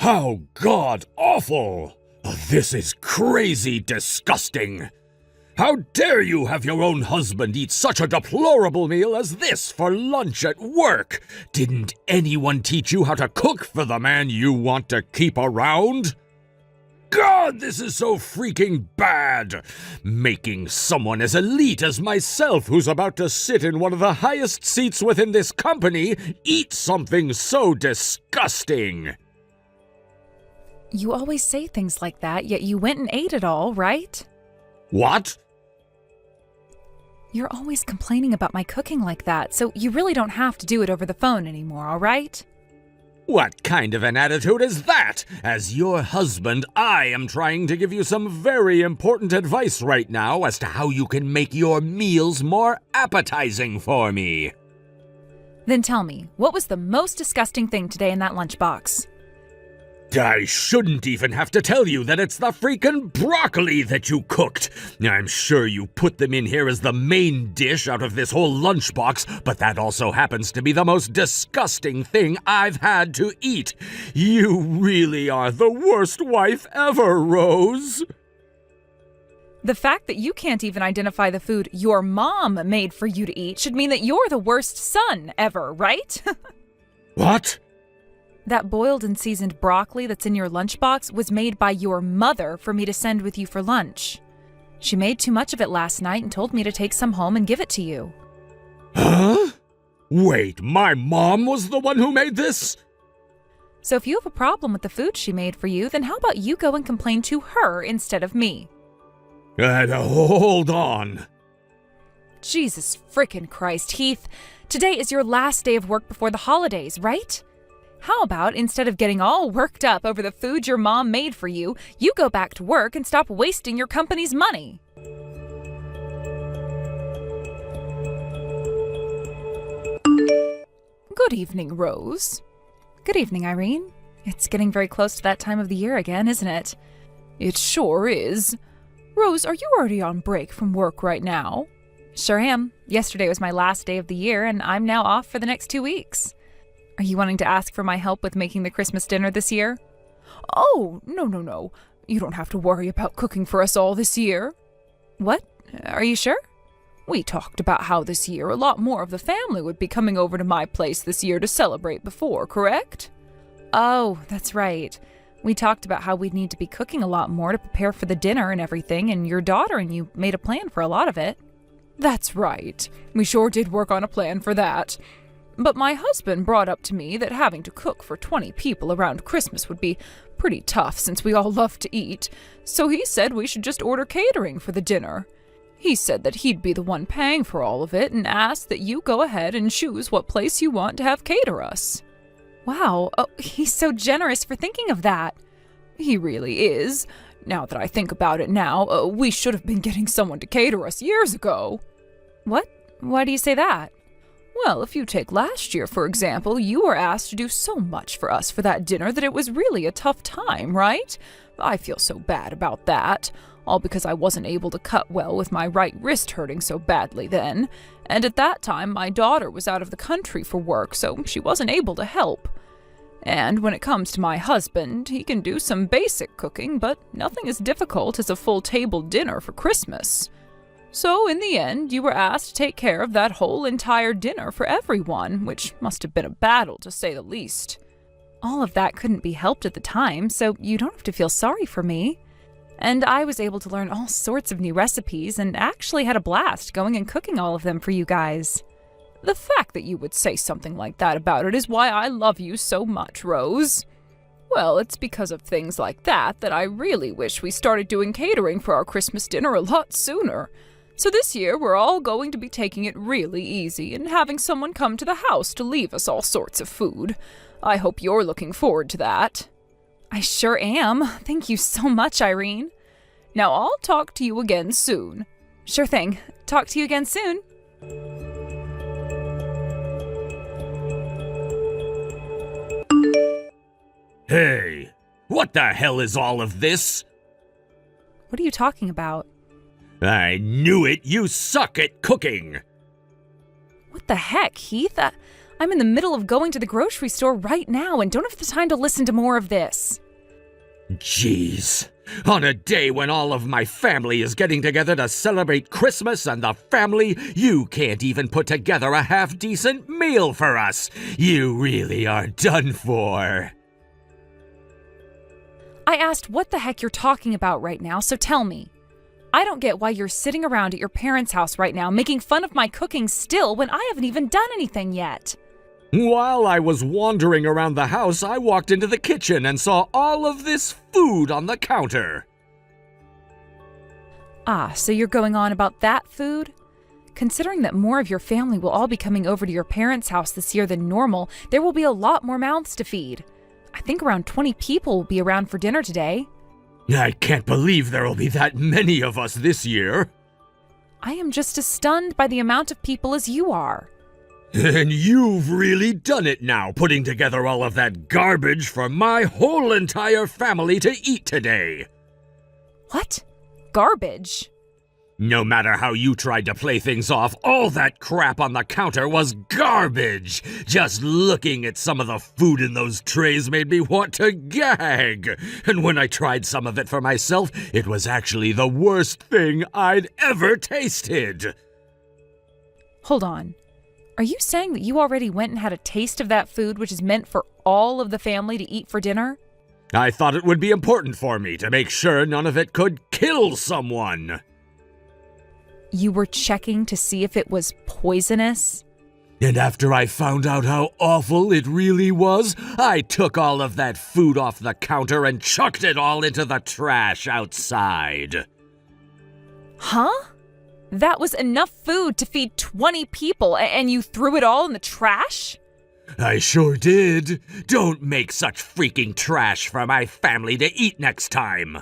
How god-awful! This is crazy disgusting! How dare you have your own husband eat such a deplorable meal as this for lunch at work? Didn't anyone teach you how to cook for the man you want to keep around? God, this is so freaking bad! Making someone as elite as myself, who's about to sit in one of the highest seats within this company, eat something so disgusting! You always say things like that, yet you went and ate it all, right? What? You're always complaining about my cooking like that, so you really don't have to do it over the phone anymore, all right? What kind of an attitude is that? As your husband, I am trying to give you some very important advice right now as to how you can make your meals more appetizing for me. Then tell me, what was the most disgusting thing today in that lunchbox? I shouldn't even have to tell you that it's the freaking broccoli that you cooked. I'm sure you put them in here as the main dish out of this whole lunchbox, but that also happens to be the most disgusting thing I've had to eat. You really are the worst wife ever, Rose. The fact that you can't even identify the food your mom made for you to eat should mean that you're the worst son ever, right? What? That boiled and seasoned broccoli that's in your lunchbox was made by your mother for me to send with you for lunch. She made too much of it last night and told me to take some home and give it to you. Huh? Wait, my mom was the one who made this? So if you have a problem with the food she made for you, then how about you go and complain to her instead of me? Hold on. Jesus frickin' Christ, Heath. Today is your last day of work before the holidays, right? How about, instead of getting all worked up over the food your mom made for you, you go back to work and stop wasting your company's money? Good evening, Rose. Good evening, Irene. It's getting very close to that time of the year again, isn't it? It sure is. Rose, are you already on break from work right now? Sure am. Yesterday was my last day of the year, and I'm now off for the next 2 weeks. Are you wanting to ask for my help with making the Christmas dinner this year? Oh, no. You don't have to worry about cooking for us all this year. What? Are you sure? We talked about how this year a lot more of the family would be coming over to my place this year to celebrate before, correct? Oh, that's right. We talked about how we'd need to be cooking a lot more to prepare for the dinner and everything, and your daughter and you made a plan for a lot of it. That's right. We sure did work on a plan for that. But my husband brought up to me that having to cook for 20 people around Christmas would be pretty tough since we all love to eat, so he said we should just order catering for the dinner. He said that he'd be the one paying for all of it and asked that you go ahead and choose what place you want to have cater us. Wow, he's so generous for thinking of that. He really is. Now that I think about it now, we should have been getting someone to cater us years ago. What? Why do you say that? Well, if you take last year, for example, you were asked to do so much for us for that dinner that it was really a tough time, right? I feel so bad about that, all because I wasn't able to cut well with my right wrist hurting so badly then, and at that time my daughter was out of the country for work, so she wasn't able to help. And when it comes to my husband, he can do some basic cooking, but nothing as difficult as a full table dinner for Christmas. So, in the end, you were asked to take care of that whole entire dinner for everyone, which must have been a battle, to say the least. All of that couldn't be helped at the time, so you don't have to feel sorry for me. And I was able to learn all sorts of new recipes and actually had a blast going and cooking all of them for you guys. The fact that you would say something like that about it is why I love you so much, Rose. Well, it's because of things like that that I really wish we started doing catering for our Christmas dinner a lot sooner. So this year, we're all going to be taking it really easy and having someone come to the house to leave us all sorts of food. I hope you're looking forward to that. I sure am. Thank you so much, Irene. Now I'll talk to you again soon. Sure thing. Talk to you again soon. Hey, what the hell is all of this? What are you talking about? I knew it! You suck at cooking! What the heck, Heath? I'm in the middle of going to the grocery store right now and don't have the time to listen to more of this. Jeez. On a day when all of my family is getting together to celebrate Christmas and the family, you can't even put together a half-decent meal for us. You really are done for. I asked what the heck you're talking about right now, so tell me. I don't get why you're sitting around at your parents' house right now making fun of my cooking still when I haven't even done anything yet. While I was wandering around the house, I walked into the kitchen and saw all of this food on the counter. Ah, so you're going on about that food? Considering that more of your family will all be coming over to your parents' house this year than normal, there will be a lot more mouths to feed. I think around 20 people will be around for dinner today. I can't believe there will be that many of us this year. I am just as stunned by the amount of people as you are. And you've really done it now, putting together all of that garbage for my whole entire family to eat today. What? Garbage? No matter how you tried to play things off, all that crap on the counter was garbage. Just looking at some of the food in those trays made me want to gag. And when I tried some of it for myself, it was actually the worst thing I'd ever tasted. Hold on. Are you saying that you already went and had a taste of that food which is meant for all of the family to eat for dinner? I thought it would be important for me to make sure none of it could kill someone. You were checking to see if it was poisonous? And after I found out how awful it really was, I took all of that food off the counter and chucked it all into the trash outside. Huh? That was enough food to feed 20 people, and you threw it all in the trash? I sure did. Don't make such freaking trash for my family to eat next time.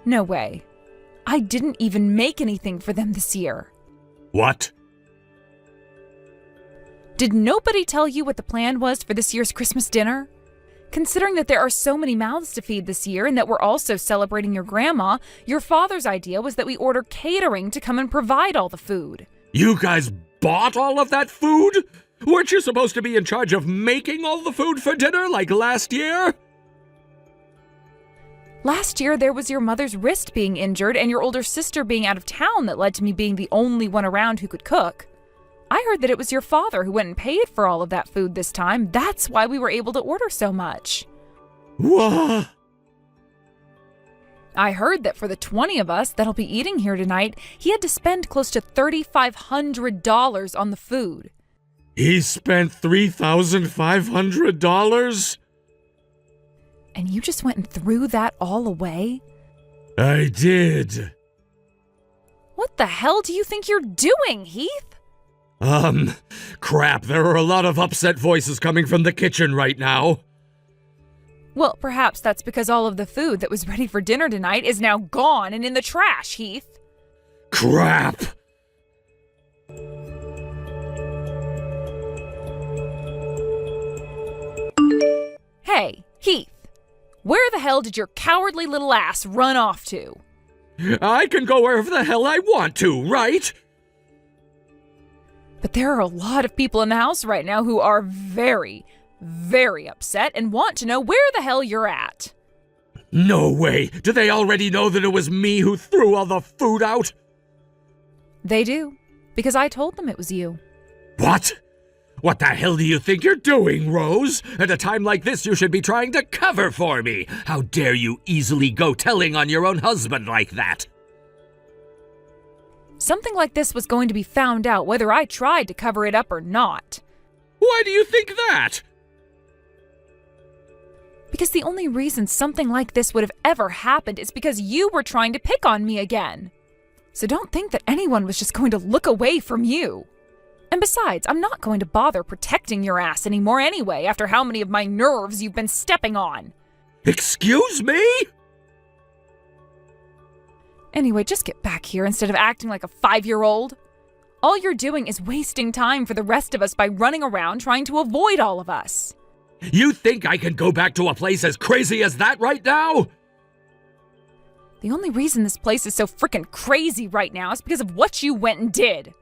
No way. I didn't even make anything for them this year. What? Did nobody tell you what the plan was for this year's Christmas dinner? Considering that there are so many mouths to feed this year and that we're also celebrating your grandma, your father's idea was that we order catering to come and provide all the food. You guys bought all of that food? Weren't you supposed to be in charge of making all the food for dinner like last year? Last year, there was your mother's wrist being injured and your older sister being out of town that led to me being the only one around who could cook. I heard that it was your father who went and paid for all of that food this time. That's why we were able to order so much. What? I heard that for the 20 of us that'll be eating here tonight, he had to spend close to $3,500 on the food. He spent $3,500? And you just went and threw that all away? I did. What the hell do you think you're doing, Heath? Crap, there are a lot of upset voices coming from the kitchen right now. Well, perhaps that's because all of the food that was ready for dinner tonight is now gone and in the trash, Heath. Crap! Hey, Heath. Where the hell did your cowardly little ass run off to? I can go wherever the hell I want to, right? But there are a lot of people in the house right now who are very, very upset and want to know where the hell you're at. No way! Do they already know that it was me who threw all the food out? They do, because I told them it was you. What? What the hell do you think you're doing, Rose? At a time like this, you should be trying to cover for me. How dare you easily go telling on your own husband like that? Something like this was going to be found out whether I tried to cover it up or not. Why do you think that? Because the only reason something like this would have ever happened is because you were trying to pick on me again. So don't think that anyone was just going to look away from you. And besides, I'm not going to bother protecting your ass anymore anyway after how many of my nerves you've been stepping on. Excuse me? Anyway, just get back here instead of acting like a 5-year-old. All you're doing is wasting time for the rest of us by running around trying to avoid all of us. You think I can go back to a place as crazy as that right now? The only reason this place is so frickin' crazy right now is because of what you went and did.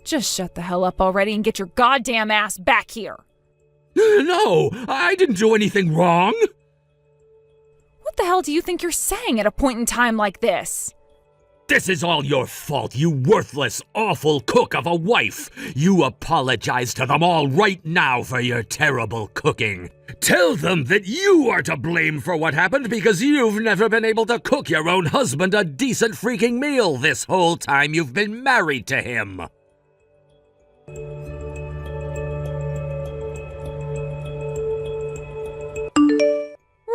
Just shut the hell up already and get your goddamn ass back here. No, I didn't do anything wrong. What the hell do you think you're saying at a point in time like this? This is all your fault, you worthless, awful cook of a wife. You apologize to them all right now for your terrible cooking. Tell them that you are to blame for what happened because you've never been able to cook your own husband a decent freaking meal this whole time you've been married to him.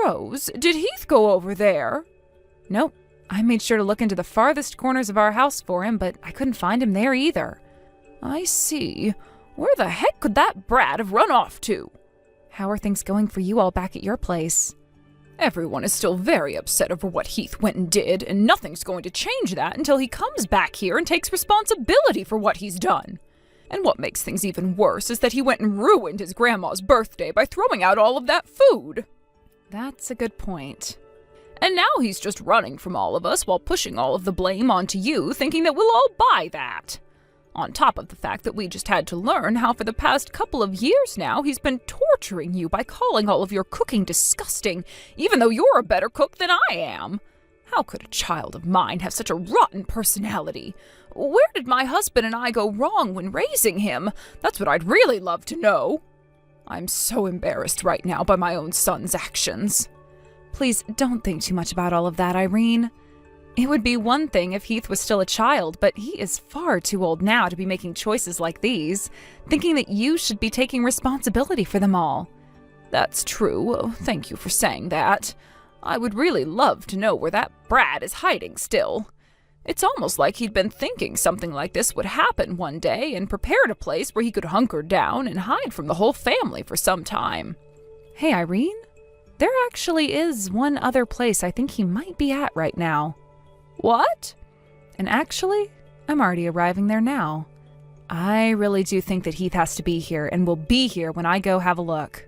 Rose, did Heath go over there? Nope. I made sure to look into the farthest corners of our house for him, but I couldn't find him there either. I see. Where the heck could that brat have run off to? How are things going for you all back at your place? Everyone is still very upset over what Heath went and did, and nothing's going to change that until he comes back here and takes responsibility for what he's done. And what makes things even worse is that he went and ruined his grandma's birthday by throwing out all of that food. That's a good point. And now he's just running from all of us while pushing all of the blame onto you, thinking that we'll all buy that. On top of the fact that we just had to learn how for the past couple of years now he's been torturing you by calling all of your cooking disgusting, even though you're a better cook than I am. How could a child of mine have such a rotten personality? Where did my husband and I go wrong when raising him? That's what I'd really love to know. I'm so embarrassed right now by my own son's actions. Please don't think too much about all of that, Irene. It would be one thing if Heath was still a child, but he is far too old now to be making choices like these, thinking that you should be taking responsibility for them all. That's true. Thank you for saying that. I would really love to know where that brat is hiding still. It's almost like he'd been thinking something like this would happen one day and prepared a place where he could hunker down and hide from the whole family for some time. Hey, Irene? There actually is one other place I think he might be at right now. What? And actually, I'm already arriving there now. I really do think that Heath has to be here and will be here when I go have a look.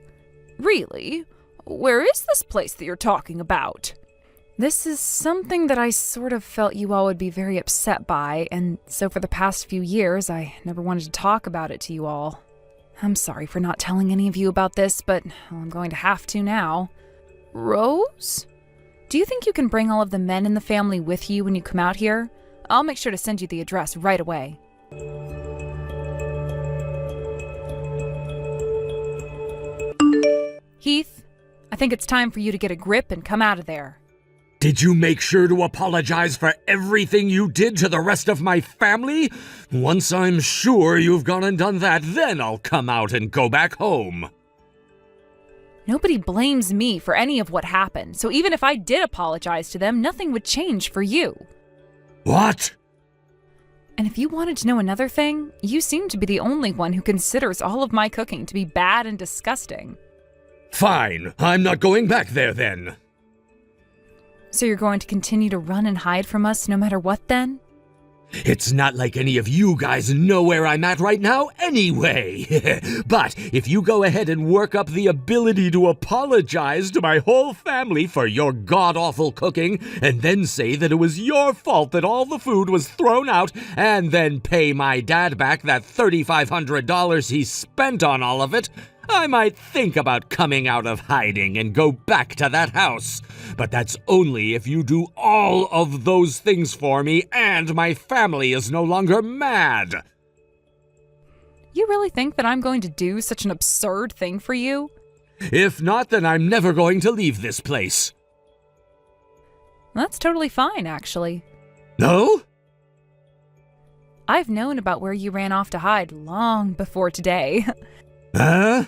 Really? Where is this place that you're talking about? This is something that I sort of felt you all would be very upset by, and so for the past few years, I never wanted to talk about it to you all. I'm sorry for not telling any of you about this, but I'm going to have to now. Rose? Do you think you can bring all of the men in the family with you when you come out here? I'll make sure to send you the address right away. Heath, I think it's time for you to get a grip and come out of there. Did you make sure to apologize for everything you did to the rest of my family? Once I'm sure you've gone and done that, then I'll come out and go back home. Nobody blames me for any of what happened, so even if I did apologize to them, nothing would change for you. What? And if you wanted to know another thing, you seem to be the only one who considers all of my cooking to be bad and disgusting. Fine, I'm not going back there then. So you're going to continue to run and hide from us no matter what then? It's not like any of you guys know where I'm at right now anyway. But if you go ahead and work up the ability to apologize to my whole family for your god-awful cooking, and then say that it was your fault that all the food was thrown out, and then pay my dad back that $3,500 he spent on all of it, I might think about coming out of hiding and go back to that house. But that's only if you do all of those things for me and my family is no longer mad. You really think that I'm going to do such an absurd thing for you? If not, then I'm never going to leave this place. That's totally fine, actually. No? I've known about where you ran off to hide long before today. Huh?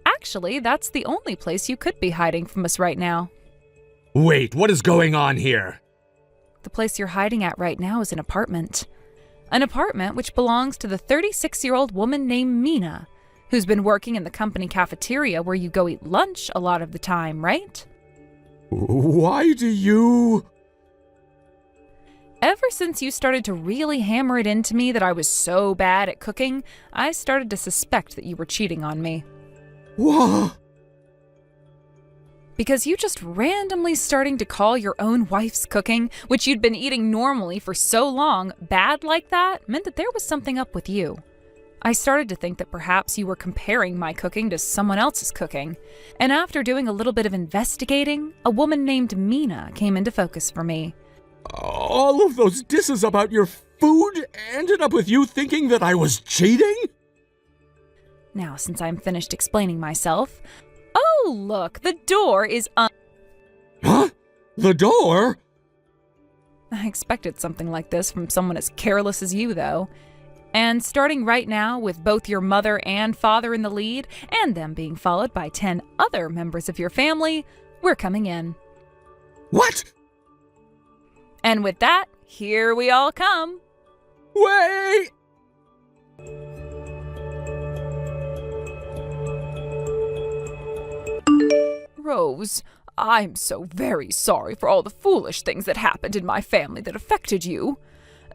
Actually, that's the only place you could be hiding from us right now. Wait, what is going on here? The place you're hiding at right now is an apartment. An apartment which belongs to the 36-year-old woman named Mina, who's been working in the company cafeteria where you go eat lunch a lot of the time, right? Why do you... Ever since you started to really hammer it into me that I was so bad at cooking, I started to suspect that you were cheating on me. What? Because you just randomly starting to call your own wife's cooking, which you'd been eating normally for so long, bad like that, meant that there was something up with you. I started to think that perhaps you were comparing my cooking to someone else's cooking. And after doing a little bit of investigating, a woman named Mina came into focus for me. All of those disses about your food ended up with you thinking that I was cheating? Now, since I'm finished explaining myself, oh, look, the door is Huh? The door? I expected something like this from someone as careless as you, though. And starting right now with both your mother and father in the lead, and them being followed by 10 other members of your family, we're coming in. What? And with that, here we all come. Wait! Rose, I'm so very sorry for all the foolish things that happened in my family that affected you.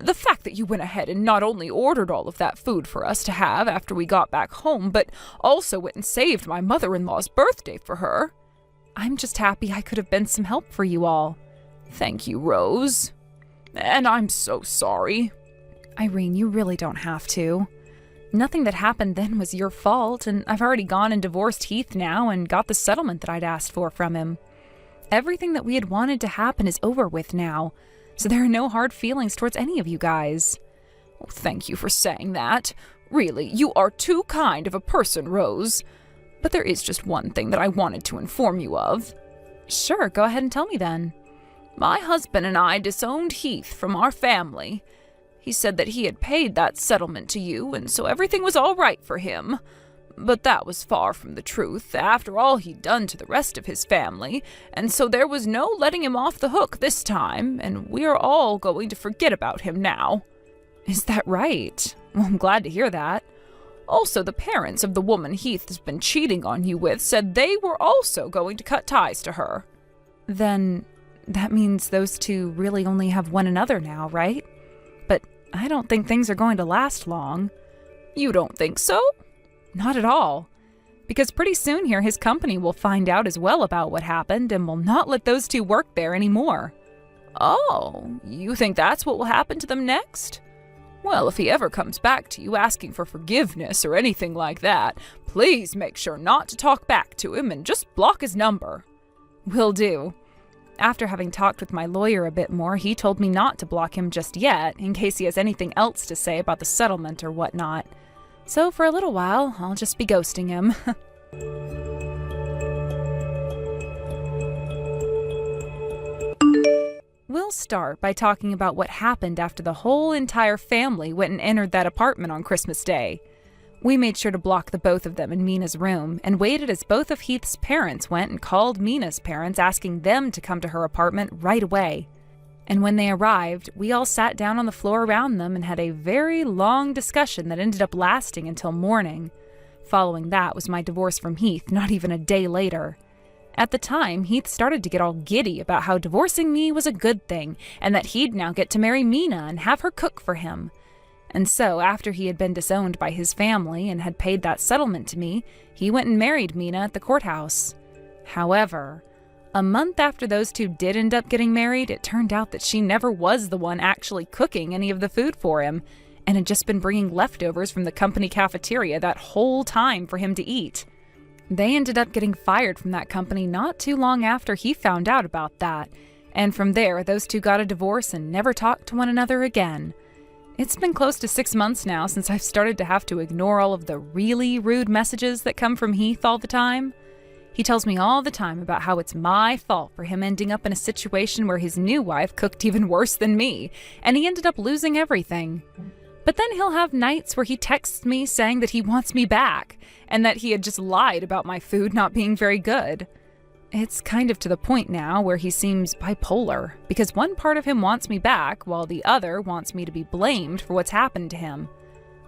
The fact that you went ahead and not only ordered all of that food for us to have after we got back home, but also went and saved my mother-in-law's birthday for her. I'm just happy I could have been some help for you all. Thank you, Rose. And I'm so sorry. Irene, you really don't have to. Nothing that happened then was your fault, and I've already gone and divorced Heath now and got the settlement that I'd asked for from him. Everything that we had wanted to happen is over with now, so there are no hard feelings towards any of you guys. Oh, thank you for saying that. Really, you are too kind of a person, Rose. But there is just one thing that I wanted to inform you of. Sure, go ahead and tell me then. My husband and I disowned Heath from our family. He said that he had paid that settlement to you, and so everything was all right for him. But that was far from the truth, after all he'd done to the rest of his family, and so there was no letting him off the hook this time, and we're all going to forget about him now. Is that right? Well, I'm glad to hear that. Also, the parents of the woman Heath has been cheating on you with said they were also going to cut ties to her. Then that means those two really only have one another now, right? But I don't think things are going to last long. You don't think so? Not at all. Because pretty soon here his company will find out as well about what happened and will not let those two work there anymore. Oh, you think that's what will happen to them next? Well, if he ever comes back to you asking for forgiveness or anything like that, please make sure not to talk back to him and just block his number. Will do. After having talked with my lawyer a bit more, he told me not to block him just yet, in case he has anything else to say about the settlement or whatnot. So for a little while, I'll just be ghosting him. We'll start by talking about what happened after the whole entire family went and entered that apartment on Christmas Day. We made sure to block the both of them in Mina's room and waited as both of Heath's parents went and called Mina's parents asking them to come to her apartment right away. And when they arrived, we all sat down on the floor around them and had a very long discussion that ended up lasting until morning. Following that was my divorce from Heath, not even a day later. At the time, Heath started to get all giddy about how divorcing me was a good thing and that he'd now get to marry Mina and have her cook for him. And so, after he had been disowned by his family and had paid that settlement to me, he went and married Mina at the courthouse. However, a month after those two did end up getting married, it turned out that she never was the one actually cooking any of the food for him, and had just been bringing leftovers from the company cafeteria that whole time for him to eat. They ended up getting fired from that company not too long after he found out about that, and from there, those two got a divorce and never talked to one another again. It's been close to 6 months now since I've started to have to ignore all of the really rude messages that come from Heath all the time. He tells me all the time about how it's my fault for him ending up in a situation where his new wife cooked even worse than me, and he ended up losing everything. But then he'll have nights where he texts me saying that he wants me back, and that he had just lied about my food not being very good. It's kind of to the point now where he seems bipolar, because one part of him wants me back, while the other wants me to be blamed for what's happened to him,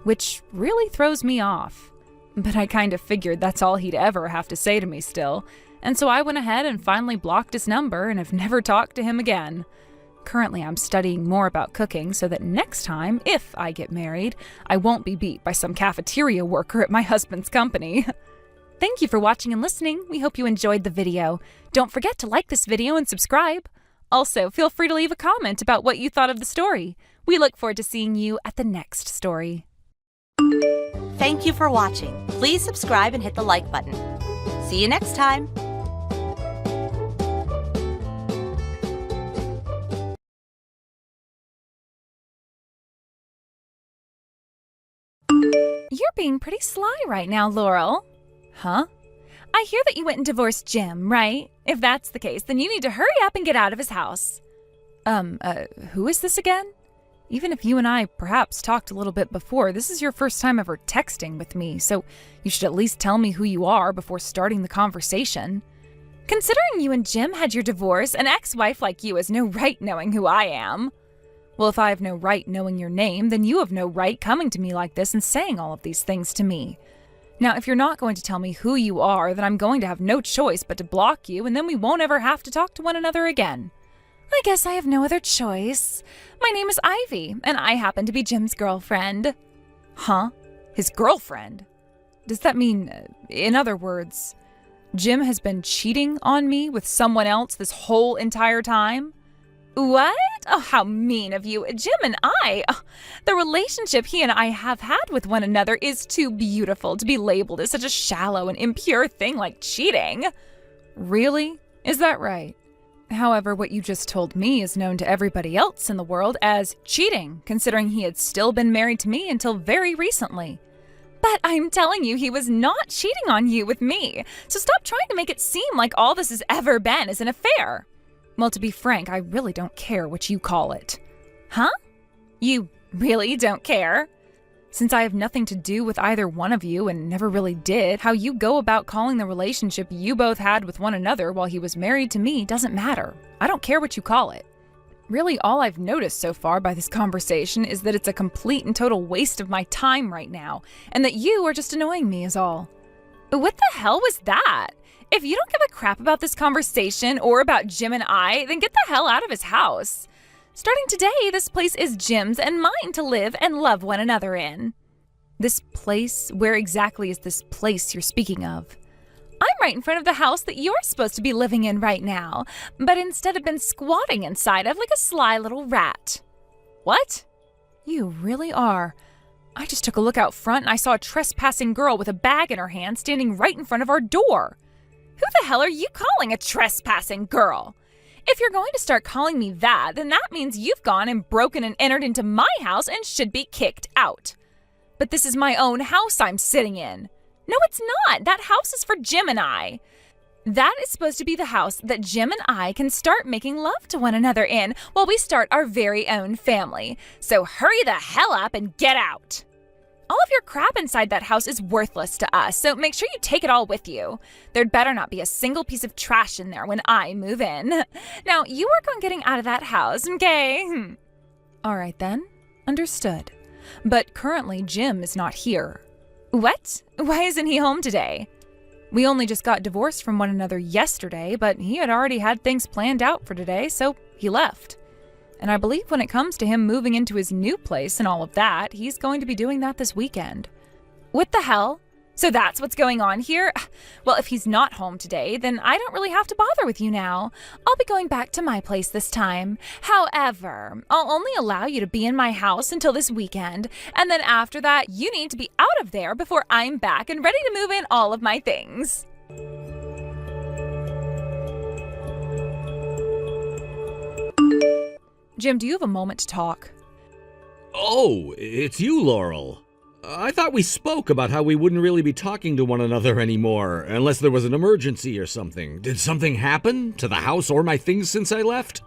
which really throws me off. But I kind of figured that's all he'd ever have to say to me still, and so I went ahead and finally blocked his number and have never talked to him again. Currently, I'm studying more about cooking so that next time, if I get married, I won't be beat by some cafeteria worker at my husband's company. Thank you for watching and listening. We hope you enjoyed the video. Don't forget to like this video and subscribe. Also, feel free to leave a comment about what you thought of the story. We look forward to seeing you at the next story. Thank you for watching. Please subscribe and hit the like button. See you next time. You're being pretty sly right now, Laurel. Huh? I hear that you went and divorced Jim, right? If that's the case, then you need to hurry up and get out of his house. Who is this again? Even if you and I perhaps talked a little bit before, this is your first time ever texting with me, so you should at least tell me who you are before starting the conversation. Considering you and Jim had your divorce, an ex-wife like you has no right knowing who I am. Well, if I have no right knowing your name, then you have no right coming to me like this and saying all of these things to me. Now, if you're not going to tell me who you are, then I'm going to have no choice but to block you, and then we won't ever have to talk to one another again. I guess I have no other choice. My name is Ivy, and I happen to be Jim's girlfriend. Huh? His girlfriend? Does that mean, in other words, Jim has been cheating on me with someone else this whole entire time? What? Oh, how mean of you. Jim and the relationship he and I have had with one another is too beautiful to be labeled as such a shallow and impure thing like cheating. Really? Is that right? However, what you just told me is known to everybody else in the world as cheating, considering he had still been married to me until very recently. But I'm telling you, he was not cheating on you with me, so stop trying to make it seem like all this has ever been is an affair. Well, to be frank, I really don't care what you call it. Huh? You really don't care? Since I have nothing to do with either one of you and never really did, how you go about calling the relationship you both had with one another while he was married to me doesn't matter. I don't care what you call it. Really, all I've noticed so far by this conversation is that it's a complete and total waste of my time right now, and that you are just annoying me is all. What the hell was that? If you don't give a crap about this conversation or about Jim and I, then get the hell out of his house. Starting today, this place is Jim's and mine to live and love one another in. This place? Where exactly is this place you're speaking of? I'm right in front of the house that you're supposed to be living in right now, but instead have been squatting inside of like a sly little rat. What? You really are. I just took a look out front and I saw a trespassing girl with a bag in her hand standing right in front of our door. Who the hell are you calling a trespassing girl? If you're going to start calling me that, then that means you've gone and broken and entered into my house and should be kicked out. But this is my own house I'm sitting in. No, it's not. That house is for Jim and I. That is supposed to be the house that Jim and I can start making love to one another in while we start our very own family. So hurry the hell up and get out. All of your crap inside that house is worthless to us, so make sure you take it all with you. There'd better not be a single piece of trash in there when I move in. Now, you work on getting out of that house, okay? All right then. Understood. But currently, Jim is not here. What? Why isn't he home today? We only just got divorced from one another yesterday, but he had already had things planned out for today, so he left. And I believe when it comes to him moving into his new place and all of that, he's going to be doing that this weekend. What the hell? So that's what's going on here? Well, if he's not home today, then I don't really have to bother with you now. I'll be going back to my place this time. However, I'll only allow you to be in my house until this weekend, and then after that, you need to be out of there before I'm back and ready to move in all of my things. Jim, do you have a moment to talk? Oh, it's you, Laurel. I thought we spoke about how we wouldn't really be talking to one another anymore, unless there was an emergency or something. Did something happen to the house or my things since I left?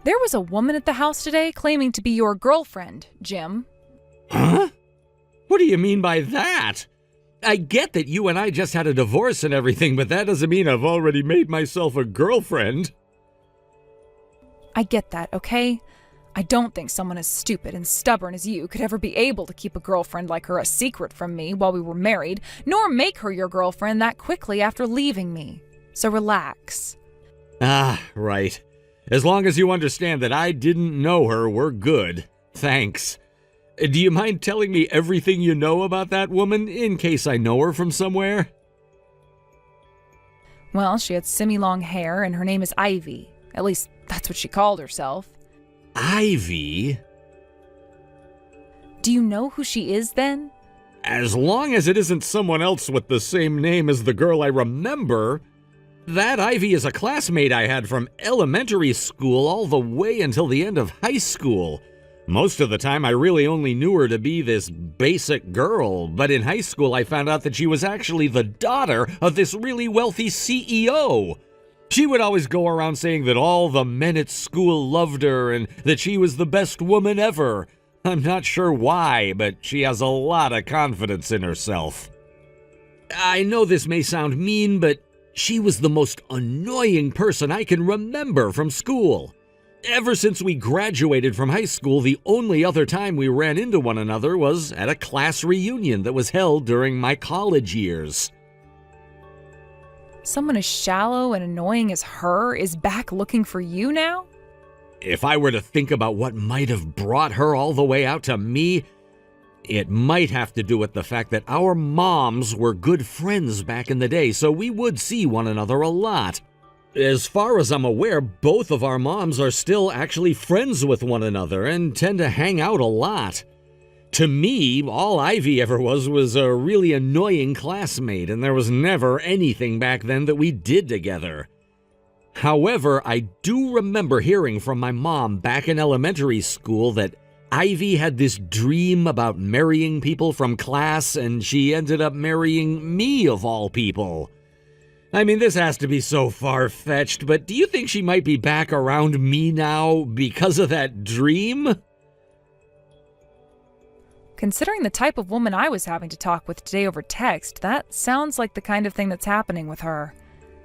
There was a woman at the house today claiming to be your girlfriend, Jim. Huh? What do you mean by that? I get that you and I just had a divorce and everything, but that doesn't mean I've already made myself a girlfriend. I get that, okay? I don't think someone as stupid and stubborn as you could ever be able to keep a girlfriend like her a secret from me while we were married, nor make her your girlfriend that quickly after leaving me. So relax. Ah, right. As long as you understand that I didn't know her, we're good. Thanks. Do you mind telling me everything you know about that woman, in case I know her from somewhere? Well, she had semi-long hair, and her name is Ivy. At least, that's what she called herself. Ivy? Do you know who she is, then? As long as it isn't someone else with the same name as the girl I remember. That Ivy is a classmate I had from elementary school all the way until the end of high school. Most of the time, I really only knew her to be this basic girl, but in high school I found out that she was actually the daughter of this really wealthy CEO. She would always go around saying that all the men at school loved her and that she was the best woman ever. I'm not sure why, but she has a lot of confidence in herself. I know this may sound mean, but she was the most annoying person I can remember from school. Ever since we graduated from high school, the only other time we ran into one another was at a class reunion that was held during my college years. Someone as shallow and annoying as her is back looking for you now? If I were to think about what might have brought her all the way out to me, it might have to do with the fact that our moms were good friends back in the day, so we would see one another a lot. As far as I'm aware, both of our moms are still actually friends with one another and tend to hang out a lot. To me, all Ivy ever was a really annoying classmate, and there was never anything back then that we did together. However, I do remember hearing from my mom back in elementary school that Ivy had this dream about marrying people from class, and she ended up marrying me of all people. I mean, this has to be so far-fetched, but do you think she might be back around me now because of that dream? Considering the type of woman I was having to talk with today over text, that sounds like the kind of thing that's happening with her.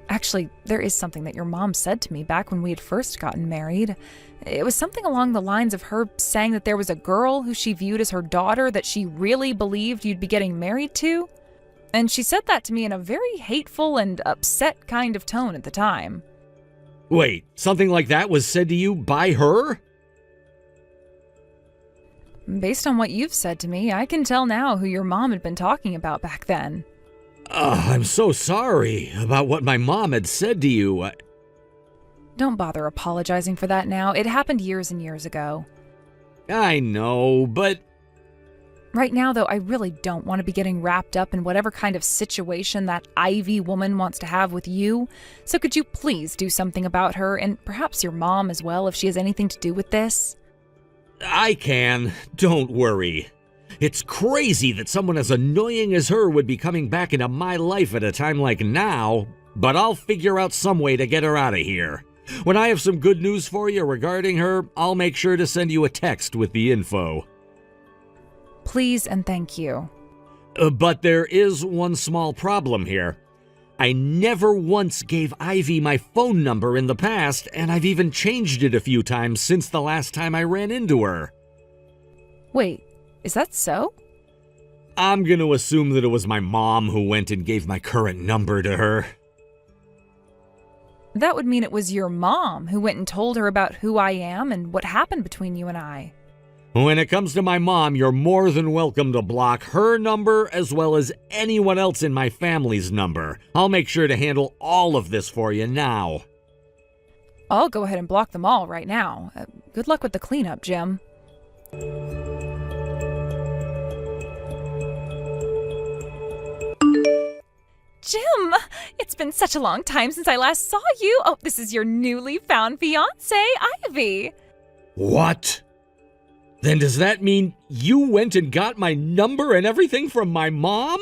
Actually, there is something that your mom said to me back when we had first gotten married. It was something along the lines of her saying that there was a girl who she viewed as her daughter that she really believed you'd be getting married to. And she said that to me in a very hateful and upset kind of tone at the time. Wait, something like that was said to you by her? Based on what you've said to me, I can tell now who your mom had been talking about back then. I'm so sorry about what my mom had said to you. Don't bother apologizing for that now. It happened years and years ago. I know, but... Right now, though, I really don't want to be getting wrapped up in whatever kind of situation that Ivy woman wants to have with you. So could you please do something about her, and perhaps your mom as well, if she has anything to do with this? I can. Don't worry. It's crazy that someone as annoying as her would be coming back into my life at a time like now, but I'll figure out some way to get her out of here. When I have some good news for you regarding her, I'll make sure to send you a text with the info. Please and thank you. But there is one small problem here. I never once gave Ivy my phone number in the past, and I've even changed it a few times since the last time I ran into her. Wait, is that so? I'm going to assume that it was my mom who went and gave my current number to her. That would mean it was your mom who went and told her about who I am and what happened between you and I. When it comes to my mom, you're more than welcome to block her number as well as anyone else in my family's number. I'll make sure to handle all of this for you now. I'll go ahead and block them all right now. Good luck with the cleanup, Jim. Jim! It's been such a long time since I last saw you. Oh, this is your newly found fiancée, Ivy. What? Then does that mean you went and got my number and everything from my mom?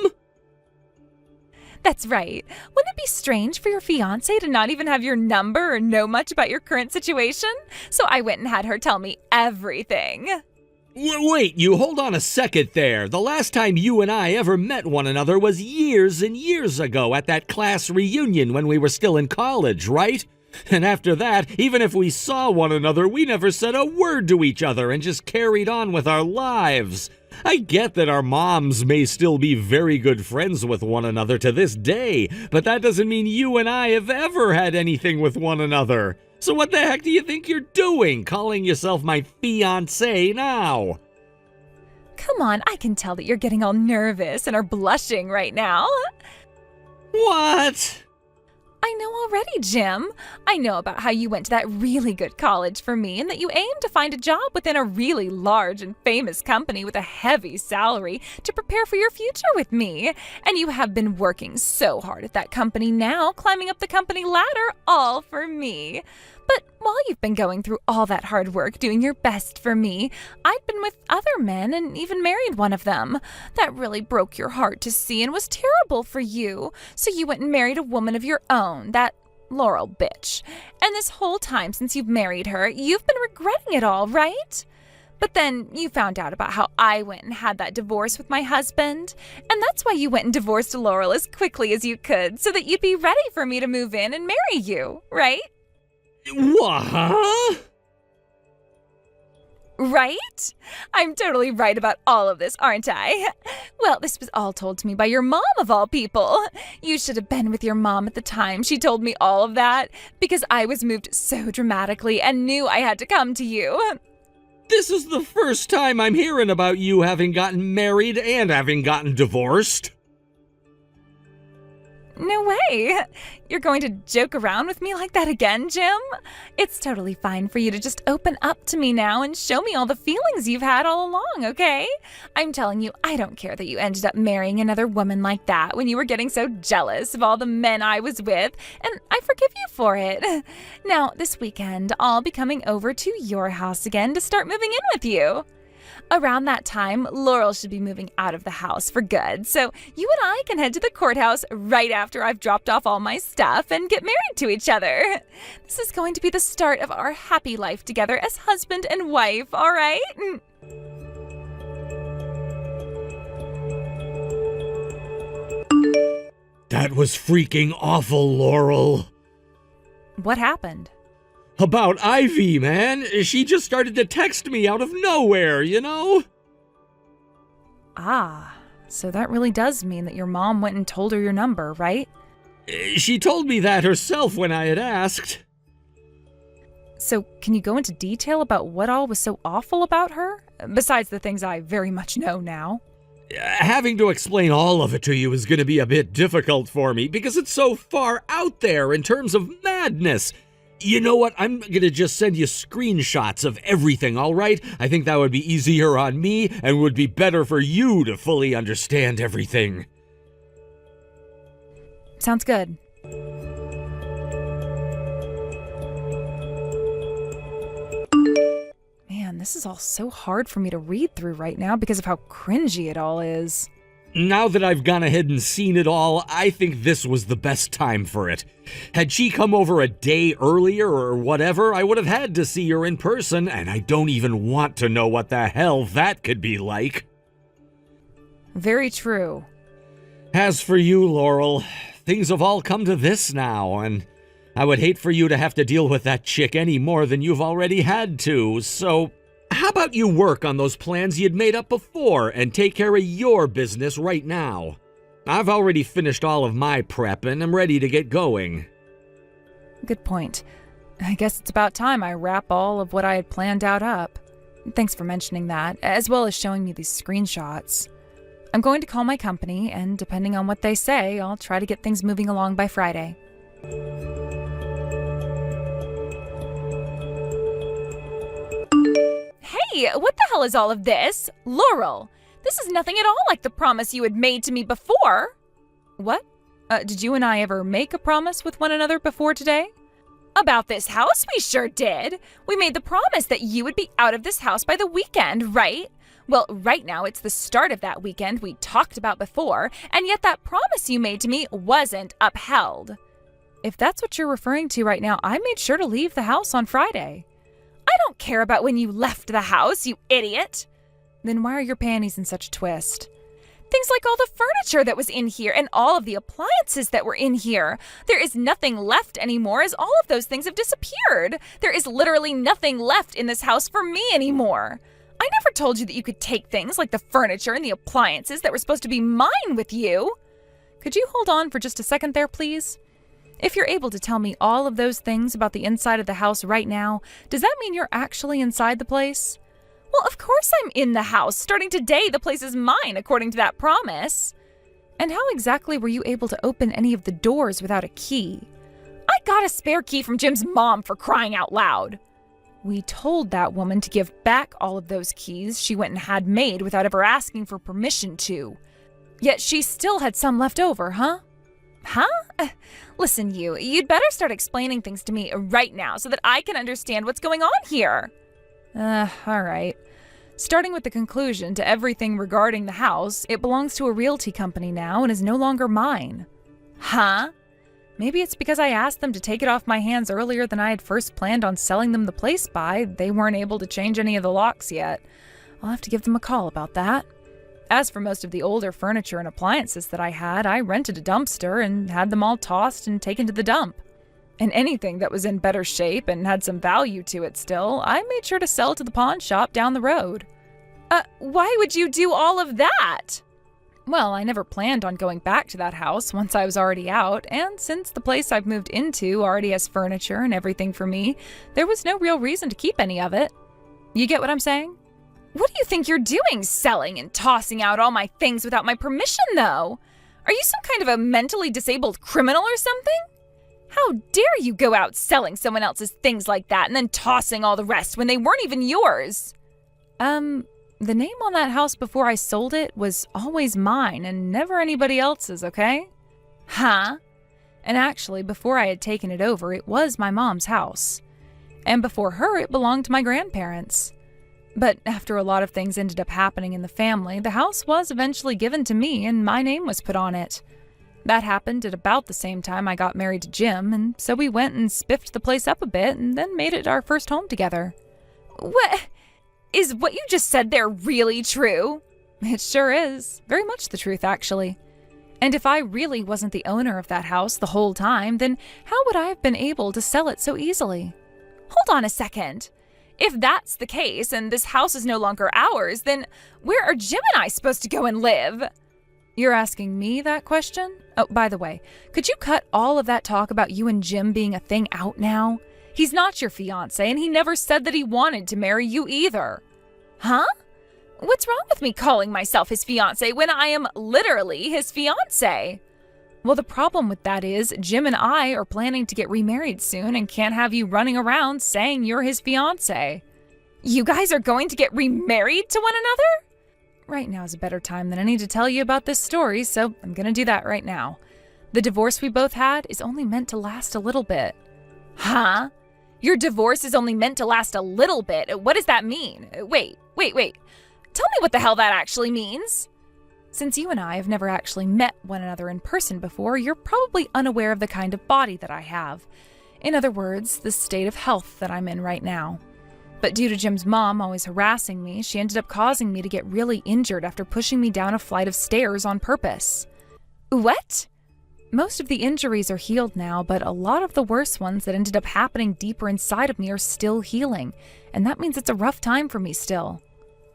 That's right. Wouldn't it be strange for your fiancé to not even have your number or know much about your current situation? So I went and had her tell me everything. Wait, you hold on a second there. The last time you and I ever met one another was years and years ago at that class reunion when we were still in college, right? And after that, even if we saw one another, we never said a word to each other and just carried on with our lives. I get that our moms may still be very good friends with one another to this day, but that doesn't mean you and I have ever had anything with one another. So what the heck do you think you're doing, calling yourself my fiancé now? Come on, I can tell that you're getting all nervous and are blushing right now. What? I know already, Jim. I know about how you went to that really good college for me and that you aim to find a job within a really large and famous company with a heavy salary to prepare for your future with me. And you have been working so hard at that company now, climbing up the company ladder, all for me. But while you've been going through all that hard work doing your best for me, I'd been with other men and even married one of them. That really broke your heart to see and was terrible for you. So you went and married a woman of your own, that Laurel bitch. And this whole time since you've married her, you've been regretting it all, right? But then you found out about how I went and had that divorce with my husband. And that's why you went and divorced Laurel as quickly as you could, so that you'd be ready for me to move in and marry you, right? What? Right? I'm totally right about all of this, aren't I? Well, this was all told to me by your mom, of all people. You should have been with your mom at the time she told me all of that, because I was moved so dramatically and knew I had to come to you. This is the first time I'm hearing about you having gotten married and having gotten divorced. No way. You're going to joke around with me like that again, Jim? It's totally fine for you to just open up to me now and show me all the feelings you've had all along, okay? I'm telling you, I don't care that you ended up marrying another woman like that when you were getting so jealous of all the men I was with, and I forgive you for it. Now, this weekend, I'll be coming over to your house again to start moving in with you. Around that time, Laurel should be moving out of the house for good, so you and I can head to the courthouse right after I've dropped off all my stuff and get married to each other. This is going to be the start of our happy life together as husband and wife, all right? That was freaking awful, Laurel. What happened? About Ivy, man. She just started to text me out of nowhere, you know? Ah, so that really does mean that your mom went and told her your number, right? She told me that herself when I had asked. So can you go into detail about what all was so awful about her? Besides the things I very much know now. Having to explain all of it to you is going to be a bit difficult for me because it's so far out there in terms of madness. You know what? I'm going to just send you screenshots of everything, all right? I think that would be easier on me and would be better for you to fully understand everything. Sounds good. Man, this is all so hard for me to read through right now because of how cringy it all is. Now that I've gone ahead and seen it all, I think this was the best time for it. Had she come over a day earlier or whatever, I would have had to see her in person, and I don't even want to know what the hell that could be like. Very true. As for you, Laurel, things have all come to this now, and I would hate for you to have to deal with that chick any more than you've already had to, so how about you work on those plans you'd made up before and take care of your business right now? I've already finished all of my prep and I'm ready to get going. Good point. I guess it's about time I wrap all of what I had planned out up. Thanks for mentioning that, as well as showing me these screenshots. I'm going to call my company, and depending on what they say, I'll try to get things moving along by Friday. Hey, what the hell is all of this? Laurel, this is nothing at all like the promise you had made to me before. What? Did you and I ever make a promise with one another before today? About this house, we sure did. We made the promise that you would be out of this house by the weekend, right? Well, right now it's the start of that weekend we talked about before, and yet that promise you made to me wasn't upheld. If that's what you're referring to right now, I made sure to leave the house on Friday. I don't care about when you left the house, you idiot. Then why are your panties in such a twist? Things like all the furniture that was in here and all of the appliances that were in here. There is nothing left anymore as all of those things have disappeared. There is literally nothing left in this house for me anymore. I never told you that you could take things like the furniture and the appliances that were supposed to be mine with you. Could you hold on for just a second there, please? If you're able to tell me all of those things about the inside of the house right now, does that mean you're actually inside the place? Well, of course I'm in the house. Starting today, the place is mine, according to that promise. And how exactly were you able to open any of the doors without a key? I got a spare key from Jim's mom, for crying out loud. We told that woman to give back all of those keys she went and had made without ever asking for permission to. Yet she still had some left over, huh? Huh? Listen, you'd better start explaining things to me right now so that I can understand what's going on here. All right. Starting with the conclusion to everything regarding the house, it belongs to a realty company now and is no longer mine. Huh? Maybe it's because I asked them to take it off my hands earlier than I had first planned on selling them the place by. They weren't able to change any of the locks yet. I'll have to give them a call about that. As for most of the older furniture and appliances that I had, I rented a dumpster and had them all tossed and taken to the dump. And anything that was in better shape and had some value to it still, I made sure to sell to the pawn shop down the road. Why would you do all of that? Well, I never planned on going back to that house once I was already out, and since the place I've moved into already has furniture and everything for me, there was no real reason to keep any of it. You get what I'm saying? What do you think you're doing, selling and tossing out all my things without my permission, though? Are you some kind of a mentally disabled criminal or something? How dare you go out selling someone else's things like that and then tossing all the rest when they weren't even yours? The name on that house before I sold it was always mine and never anybody else's, okay? Huh? And actually, before I had taken it over, it was my mom's house. And before her, it belonged to my grandparents. But after a lot of things ended up happening in the family, the house was eventually given to me and my name was put on it. That happened at about the same time I got married to Jim, and so we went and spiffed the place up a bit and then made it our first home together. What? Is what you just said there really true? It sure is. Very much the truth, actually. And if I really wasn't the owner of that house the whole time, then how would I have been able to sell it so easily? Hold on a second. If that's the case and this house is no longer ours, then where are Jim and I supposed to go and live? You're asking me that question? Oh, by the way, could you cut all of that talk about you and Jim being a thing out now? He's not your fiancé, and he never said that he wanted to marry you either. Huh? What's wrong with me calling myself his fiancé when I am literally his fiancé? Well, the problem with that is Jim and I are planning to get remarried soon and can't have you running around saying you're his fiancé. You guys are going to get remarried to one another? Right now is a better time than any to tell you about this story, so I'm going to do that right now. The divorce we both had is only meant to last a little bit. Huh? Your divorce is only meant to last a little bit? What does that mean? Wait. Tell me what the hell that actually means. Since you and I have never actually met one another in person before, you're probably unaware of the kind of body that I have. In other words, the state of health that I'm in right now. But due to Jim's mom always harassing me, she ended up causing me to get really injured after pushing me down a flight of stairs on purpose. What? Most of the injuries are healed now, but a lot of the worse ones that ended up happening deeper inside of me are still healing, and that means it's a rough time for me still.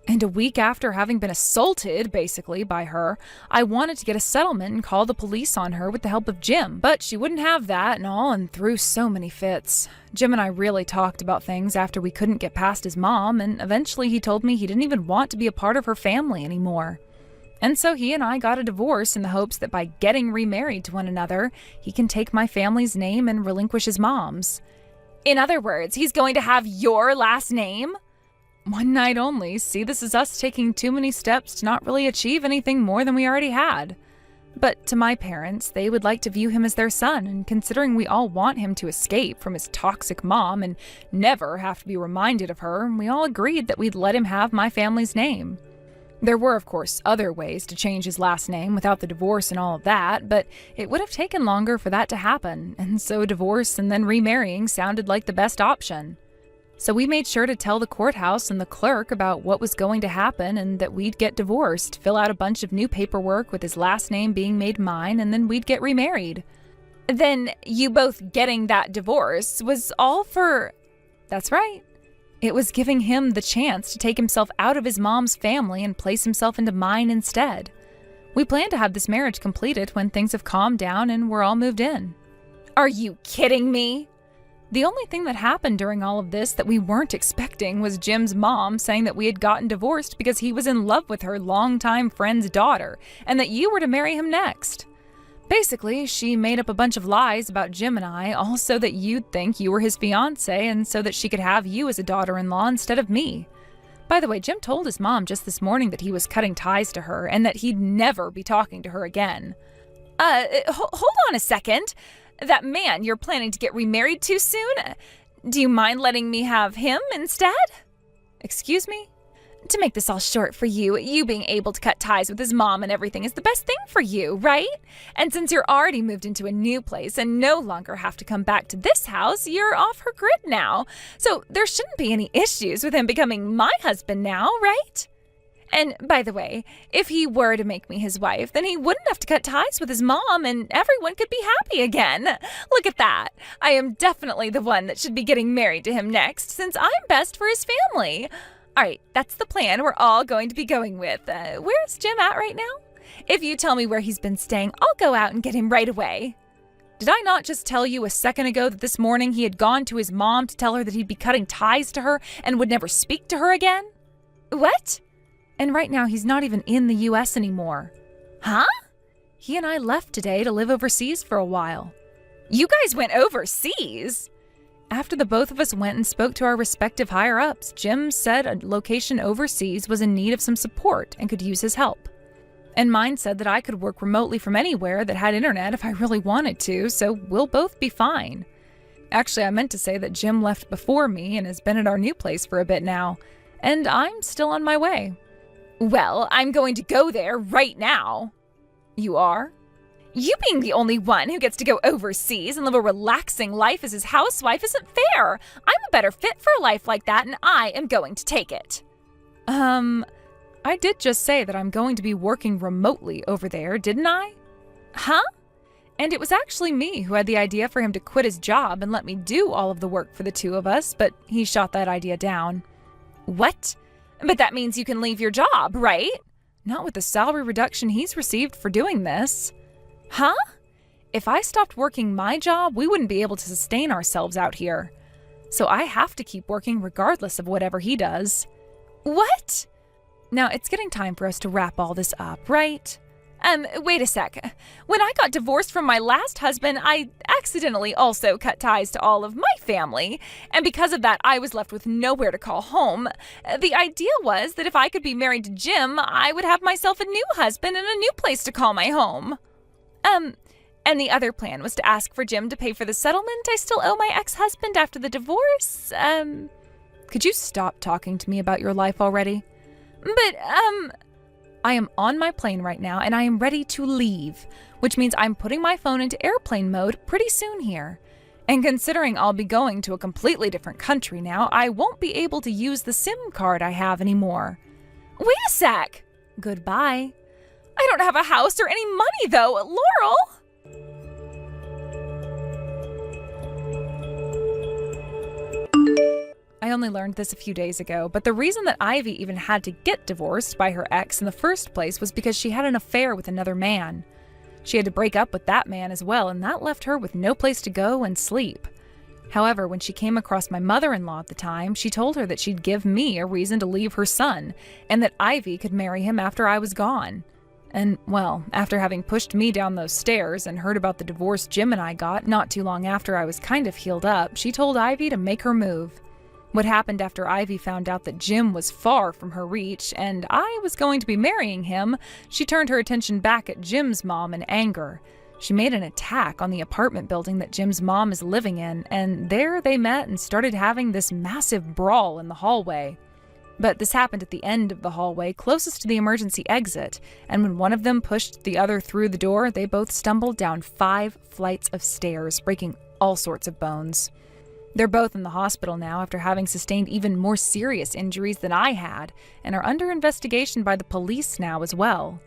And a week after having been assaulted, basically, by her, I wanted to get a settlement and call the police on her with the help of Jim, but she wouldn't have that and all and threw so many fits. Jim and I really talked about things after we couldn't get past his mom, and eventually he told me he didn't even want to be a part of her family anymore. And so he and I got a divorce in the hopes that by getting remarried to one another, he can take my family's name and relinquish his mom's. In other words, he's going to have your last name? One night only. See, this is us taking too many steps to not really achieve anything more than we already had. But to my parents, they would like to view him as their son, and considering we all want him to escape from his toxic mom and never have to be reminded of her, we all agreed that we'd let him have my family's name. There were, of course, other ways to change his last name without the divorce and all of that, but it would have taken longer for that to happen, and so divorce and then remarrying sounded like the best option. So we made sure to tell the courthouse and the clerk about what was going to happen and that we'd get divorced, fill out a bunch of new paperwork with his last name being made mine, and then we'd get remarried. Then you both getting that divorce was all for... That's right. It was giving him the chance to take himself out of his mom's family and place himself into mine instead. We plan to have this marriage completed when things have calmed down and we're all moved in. Are you kidding me? The only thing that happened during all of this that we weren't expecting was Jim's mom saying that we had gotten divorced because he was in love with her longtime friend's daughter and that you were to marry him next. Basically, she made up a bunch of lies about Jim and I, all so that you'd think you were his fiancé and so that she could have you as a daughter-in-law instead of me. By the way, Jim told his mom just this morning that he was cutting ties to her and that he'd never be talking to her again. Hold on a second. That man you're planning to get remarried to soon? Do you mind letting me have him instead? Excuse me? To make this all short for you, you being able to cut ties with his mom and everything is the best thing for you, right? And since you're already moved into a new place and no longer have to come back to this house, you're off her grid now. So there shouldn't be any issues with him becoming my husband now, right? And by the way, if he were to make me his wife, then he wouldn't have to cut ties with his mom and everyone could be happy again. Look at that. I am definitely the one that should be getting married to him next, since I'm best for his family. All right, that's the plan we're all going to be going with. Where's Jim at right now? If you tell me where he's been staying, I'll go out and get him right away. Did I not just tell you a second ago that this morning he had gone to his mom to tell her that he'd be cutting ties to her and would never speak to her again? What? And right now, he's not even in the U.S. anymore. Huh? He and I left today to live overseas for a while. You guys went overseas? After the both of us went and spoke to our respective higher-ups, Jim said a location overseas was in need of some support and could use his help. And mine said that I could work remotely from anywhere that had internet if I really wanted to, so we'll both be fine. Actually, I meant to say that Jim left before me and has been at our new place for a bit now, and I'm still on my way. Well, I'm going to go there right now. You are? You being the only one who gets to go overseas and live a relaxing life as his housewife isn't fair. I'm a better fit for a life like that, and I am going to take it. I did just say that I'm going to be working remotely over there, didn't I? Huh? And it was actually me who had the idea for him to quit his job and let me do all of the work for the two of us, but he shot that idea down. What? But that means you can leave your job, right? Not with the salary reduction he's received for doing this. Huh? If I stopped working my job, we wouldn't be able to sustain ourselves out here. So I have to keep working regardless of whatever he does. What? Now, it's getting time for us to wrap all this up, right? Wait a sec. When I got divorced from my last husband, I accidentally also cut ties to all of my family. And because of that, I was left with nowhere to call home. The idea was that if I could be married to Jim, I would have myself a new husband and a new place to call my home. And the other plan was to ask for Jim to pay for the settlement I still owe my ex-husband after the divorce. Could you stop talking to me about your life already? But, I am on my plane right now, and I am ready to leave, which means I'm putting my phone into airplane mode pretty soon here. And considering I'll be going to a completely different country now, I won't be able to use the SIM card I have anymore. Wait a sec! Goodbye. I don't have a house or any money, though, Laurel! I only learned this a few days ago, but the reason that Ivy even had to get divorced by her ex in the first place was because she had an affair with another man. She had to break up with that man as well, and that left her with no place to go and sleep. However, when she came across my mother-in-law at the time, she told her that she'd give me a reason to leave her son, and that Ivy could marry him after I was gone. And, well, after having pushed me down those stairs and heard about the divorce Jim and I got not too long after I was kind of healed up, she told Ivy to make her move. What happened after Ivy found out that Jim was far from her reach and I was going to be marrying him, she turned her attention back at Jim's mom in anger. She made an attack on the apartment building that Jim's mom is living in, and there they met and started having this massive brawl in the hallway. But this happened at the end of the hallway, closest to the emergency exit, and when one of them pushed the other through the door, they both stumbled down 5 flights of stairs, breaking all sorts of bones. They're both in the hospital now after having sustained even more serious injuries than I had, and are under investigation by the police now as well.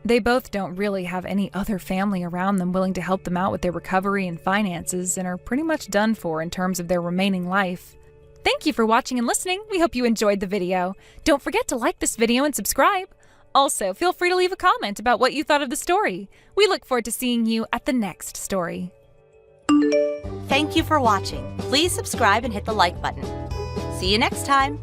They both don't really have any other family around them willing to help them out with their recovery and finances, and are pretty much done for in terms of their remaining life. Thank you for watching and listening. We hope you enjoyed the video. Don't forget to like this video and subscribe. Also, feel free to leave a comment about what you thought of the story. We look forward to seeing you at the next story. Thank you for watching. Please subscribe and hit the like button. See you next time.